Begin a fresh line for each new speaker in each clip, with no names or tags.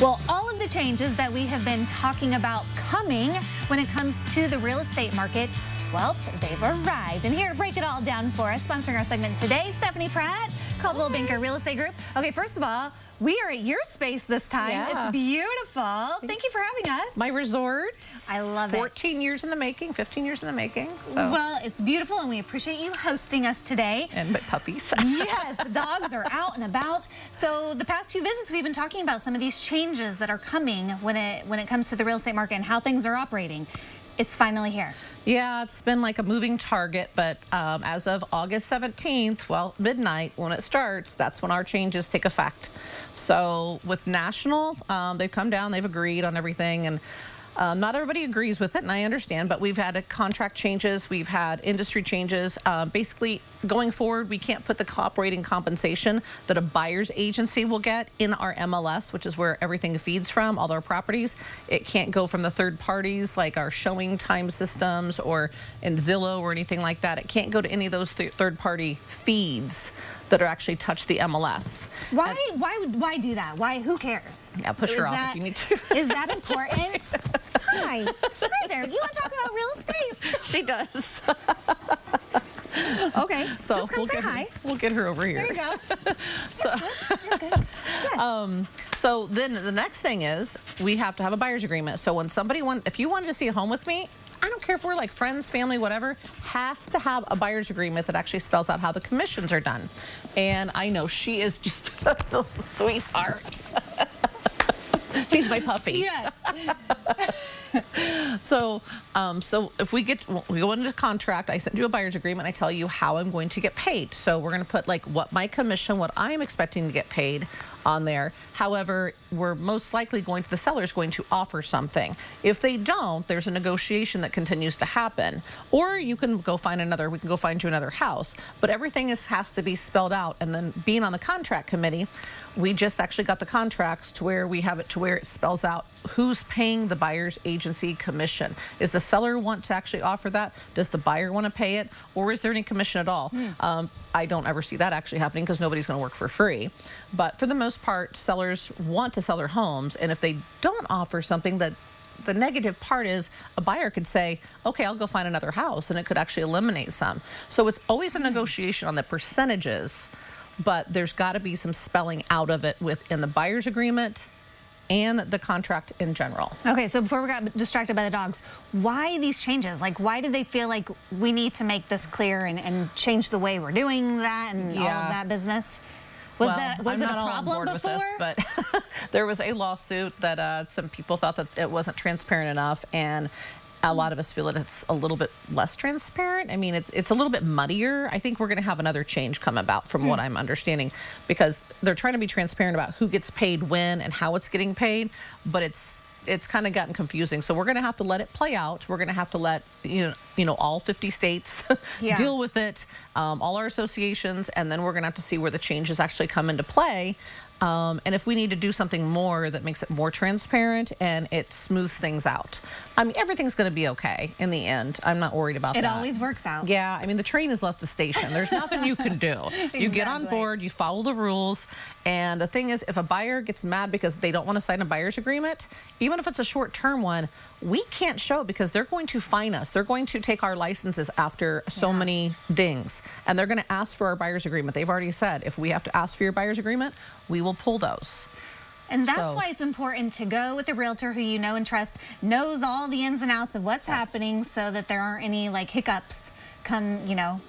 Well, all of the changes that we have been talking about coming when it comes to the real estate market, well, they've arrived. And here to break it all down for us, sponsoring our segment today, Stefanie Pratt, Coldwell Banker Real Estate Group. Okay, first of all, we are at your space this time.
Yeah.
It's beautiful. Thank you for having us.
My resort.
I love it.
14 years in the making, 15 years in the making. So.
Well, it's beautiful, and we appreciate you hosting us today.
And my puppies.
Yes, the dogs are out and about. So the past few visits, we've been talking about some of these changes that are coming when it comes to the real estate market and how things are operating. It's finally here.
Yeah, it's been like a moving target, but as of August 17th, well, midnight, when it starts, that's when our changes take effect. So with national, they've come down, they've agreed on everything, and not everybody agrees with it, and I understand, but we've had contract changes, we've had industry changes. Basically, going forward, we can't put the operating compensation that a buyer's agency will get in our MLS, which is where everything feeds from, all our properties. It can't go from the third parties like our showing time systems or in Zillow or anything like that. It can't go to any of those third-party feeds that are actually touch the MLS.
Why do that? Why? Who cares?
Yeah, push her off if you need to.
Is that important? Hi. Hi there. You want to talk about real estate?
She does.
Okay.
So
just come say hi.
We'll get her over here.
There you go.
So,
you're good. Yes.
So then the next thing is we have to have a buyer's agreement. So when somebody if you wanted to see a home with me, I don't care if we're like friends, family, whatever, has to have a buyer's agreement that actually spells out how the commissions are done. And I know she is just a sweetheart. She's my puppy.
Yes.
So if we go into contract, I send you a buyer's agreement, I tell you how I'm going to get paid. So we're going to put like what my commission, what I'm expecting to get paid on there. However, we're most likely the seller's going to offer something. If they don't, there's a negotiation that continues to happen. Or you can we can go find you another house. But everything has to be spelled out. And then being on the contract committee, we just actually got the contracts to where we have it to where it spells out who's paying the buyer's agency commission. Is the seller want to actually offer that? Does the buyer want to pay it? Or is there any commission at all? I don't ever see that actually happening because nobody's going to work for free. But for the most part, sellers want to sell their homes. And if they don't offer something, that the negative part is a buyer could say, okay, I'll go find another house, and it could actually eliminate some. So it's always a negotiation on the percentages, but there's got to be some spelling out of it within the buyer's agreement and the contract in general.
Okay, so before we got distracted by the dogs, why these changes? Like, why did they feel like we need to make this clear and change the way we're doing that and all of that business? Was it a problem before?
With this, but there was a lawsuit that some people thought that it wasn't transparent enough, and a lot of us feel that it's a little bit less transparent. I mean, it's a little bit muddier. I think we're going to have another change come about from what I'm understanding, because they're trying to be transparent about who gets paid when and how it's getting paid, but it's kind of gotten confusing. So we're going to have to let it play out. We're going to have to let you know all 50 states deal with it, all our associations, and then we're going to have to see where the changes actually come into play. And if we need to do something more that makes it more transparent and it smooths things out. I mean, everything's going to be okay in the end. I'm not worried about that.
It always works out.
Yeah, I mean, the train has left the station. There's nothing you can do. You get on board, you follow the rules, and the thing is, if a buyer gets mad because they don't want to sign a buyer's agreement, even if it's a short-term one, we can't show it because they're going to fine us. They're going to take our licenses after so many dings, and they're going to ask for our buyer's agreement. They've already said, if we have to ask for your buyer's agreement, we will pull those.
And that's why it's important to go with a realtor who you know and trust, knows all the ins and outs of what's happening, so that there aren't any like hiccups come,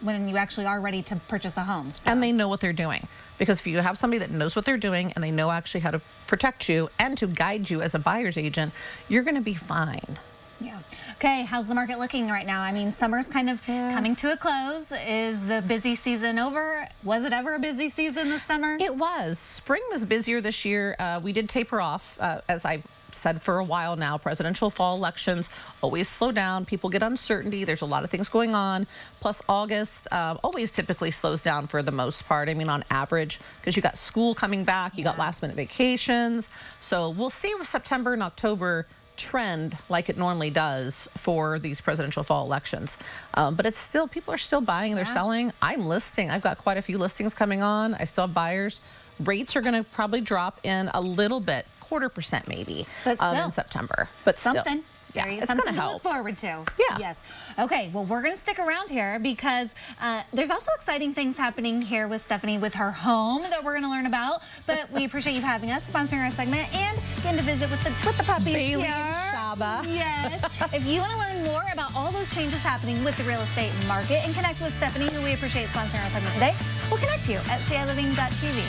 when you actually are ready to purchase a home. So.
And they know what they're doing. Because if you have somebody that knows what they're doing and they know actually how to protect you and to guide you as a buyer's agent, you're going to be fine.
Yeah. Okay, how's the market looking right now? I mean, summer's kind of coming to a close. Is the busy season over? Was it ever a busy season this summer?
It was. Spring was busier this year. We did taper off, as I've said for a while now. Presidential fall elections always slow down. People get uncertainty. There's a lot of things going on. Plus August always typically slows down for the most part. I mean, on average, because you got school coming back, you got last minute vacations. So we'll see with September and October trend like it normally does for these presidential fall elections. But it's still, people are still buying, they're selling. I'm listing. I've got quite a few listings coming on. I still have buyers. Rates are going to probably drop in a little bit. 0.25% maybe
But still,
in September. But
something.
Yeah,
Very-
it's
something
going
to
to
look
help.
forward to.
Yeah.
Yes. Okay. Well, we're going to stick around here because there's also exciting things happening here with Stefanie with her home that we're going to learn about. But we appreciate you having us, sponsoring our segment, and getting to visit with the puppies
Bailey
here.
and Shaba.
Yes. If you want to learn more about all those changes happening with the real estate market and connect with Stefanie, who we appreciate sponsoring our segment today, we'll connect you at ciLivin.tv.